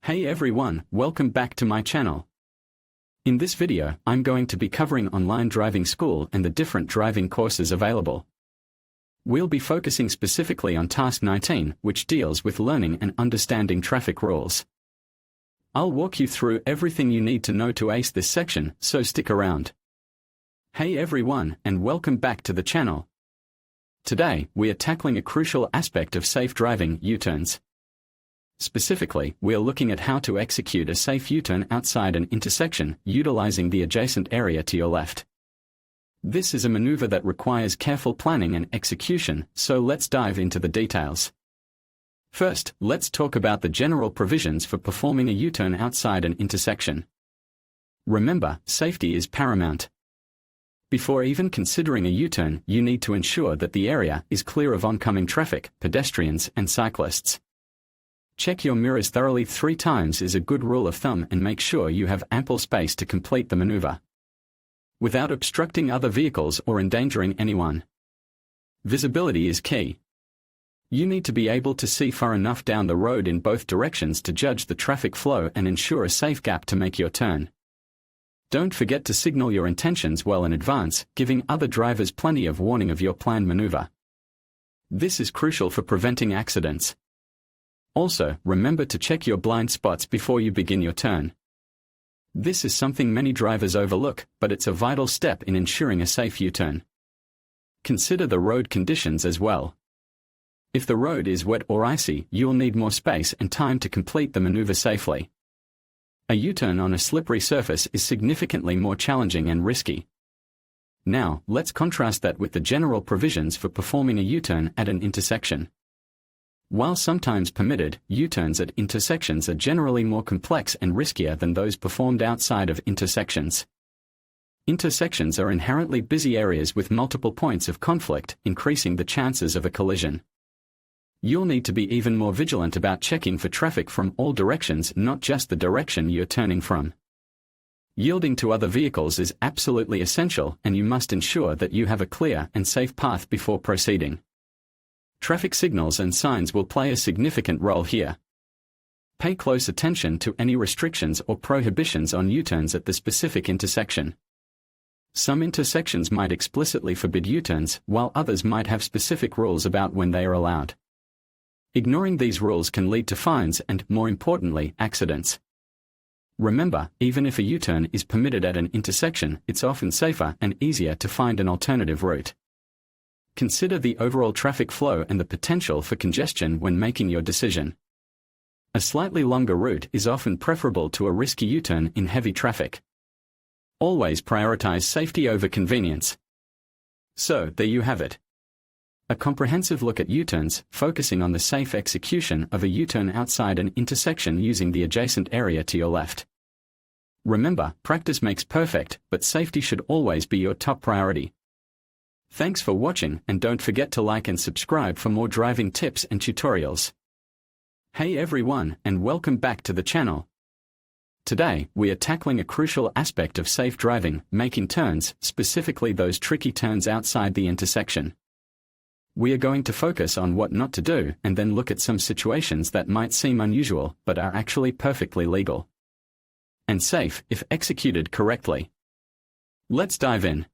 Hey everyone, welcome back to my channel. In this video, I'm going to be covering online driving school and the different driving courses available. We'll be focusing specifically on Task 19, which deals with learning and understanding traffic rules. I'll walk you through everything you need to know to ace this section, so stick around. Hey everyone, and welcome back to the channel. Today, we are tackling a crucial aspect of safe driving: U-turns. Specifically, we are looking at how to execute a safe U-turn outside an intersection, utilizing the adjacent area to your left. This is a maneuver that requires careful planning and execution, so let's dive into the details. First, let's talk about the general provisions for performing a U-turn outside an intersection. Remember, safety is paramount. Before even considering a U-turn, you need to ensure that the area is clear of oncoming traffic, pedestrians, and cyclists. Check your mirrors thoroughly 3 times is a good rule of thumb, and make sure you have ample space to complete the maneuver without obstructing other vehicles or endangering anyone. Visibility is key. You need to be able to see far enough down the road in both directions to judge the traffic flow and ensure a safe gap to make your turn. Don't forget to signal your intentions well in advance, giving other drivers plenty of warning of your planned maneuver. This is crucial for preventing accidents. Also, remember to check your blind spots before you begin your turn. This is something many drivers overlook, but it's a vital step in ensuring a safe U-turn. Consider the road conditions as well. If the road is wet or icy, you'll need more space and time to complete the maneuver safely. A U-turn on a slippery surface is significantly more challenging and risky. Now, let's contrast that with the general provisions for performing a U-turn at an intersection. While sometimes permitted, U-turns at intersections are generally more complex and riskier than those performed outside of intersections. Intersections are inherently busy areas with multiple points of conflict, increasing the chances of a collision. You'll need to be even more vigilant about checking for traffic from all directions, not just the direction you're turning from. Yielding to other vehicles is absolutely essential, and you must ensure that you have a clear and safe path before proceeding. Traffic signals and signs will play a significant role here. Pay close attention to any restrictions or prohibitions on U-turns at the specific intersection. Some intersections might explicitly forbid U-turns, while others might have specific rules about when they are allowed. Ignoring these rules can lead to fines and, more importantly, accidents. Remember, even if a U-turn is permitted at an intersection, it's often safer and easier to find an alternative route. Consider the overall traffic flow and the potential for congestion when making your decision. A slightly longer route is often preferable to a risky U-turn in heavy traffic. Always prioritize safety over convenience. So, there you have it. A comprehensive look at U-turns, focusing on the safe execution of a U-turn outside an intersection using the adjacent area to your left. Remember, practice makes perfect, but safety should always be your top priority. Thanks for watching, and don't forget to like and subscribe for more driving tips and tutorials. Hey everyone, and welcome back to the channel. Today, we are tackling a crucial aspect of safe driving: making turns, specifically those tricky turns outside the intersection. We are going to focus on what not to do, and then look at some situations that might seem unusual, but are actually perfectly legal and safe if executed correctly. Let's dive in.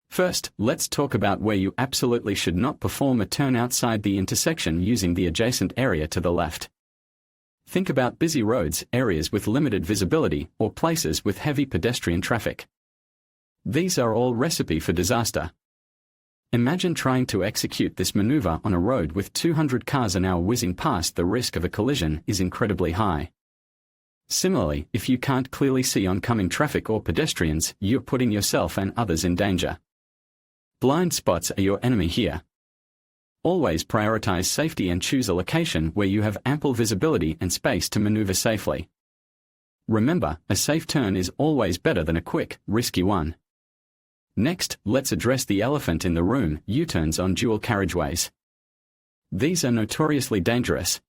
First, let's talk about where you absolutely should not perform a turn outside the intersection using the adjacent area to the left. Think about busy roads, areas with limited visibility, or places with heavy pedestrian traffic. These are all recipe for disaster. Imagine trying to execute this maneuver on a road with 200 cars an hour whizzing past. The risk of a collision is incredibly high. Similarly, if you can't clearly see oncoming traffic or pedestrians, you're putting yourself and others in danger. Blind spots are your enemy here. Always prioritize safety and choose a location where you have ample visibility and space to maneuver safely. Remember, a safe turn is always better than a quick, risky one. Next, let's address the elephant in the room: U-turns on dual carriageways. These are notoriously dangerous.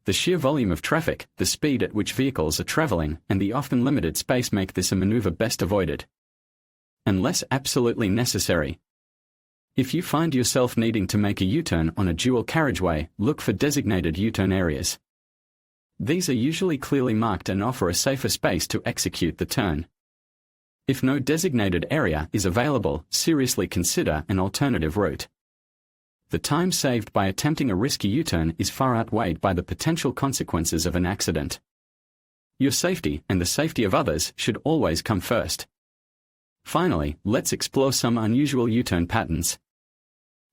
The sheer volume of traffic, the speed at which vehicles are traveling, and the often limited space make this a maneuver best avoided, unless absolutely necessary. If you find yourself needing to make a U-turn on a dual carriageway, look for designated U-turn areas. These are usually clearly marked and offer a safer space to execute the turn. If no designated area is available, seriously consider an alternative route. The time saved by attempting a risky U-turn is far outweighed by the potential consequences of an accident. Your safety and the safety of others should always come first. Finally, let's explore some unusual U-turn patterns.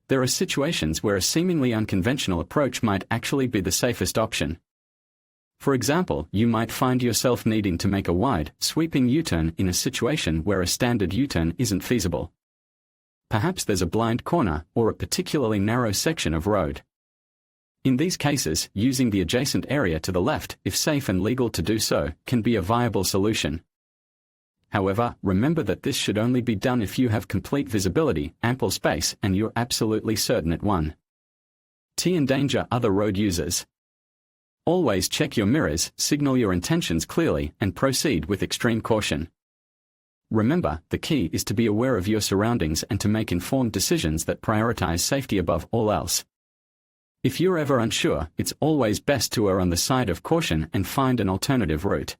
There are situations where a seemingly unconventional approach might actually be the safest option. For example, you might find yourself needing to make a wide, sweeping U-turn in a situation where a standard U-turn isn't feasible. Perhaps there's a blind corner or a particularly narrow section of road. In these cases, using the adjacent area to the left, if safe and legal to do so, can be a viable solution. However, remember that this should only be done if you have complete visibility, ample space, and you're absolutely certain it won't endanger other road users. Always check your mirrors, signal your intentions clearly, and proceed with extreme caution. Remember, the key is to be aware of your surroundings and to make informed decisions that prioritize safety above all else. If you're ever unsure, it's always best to err on the side of caution and find an alternative route.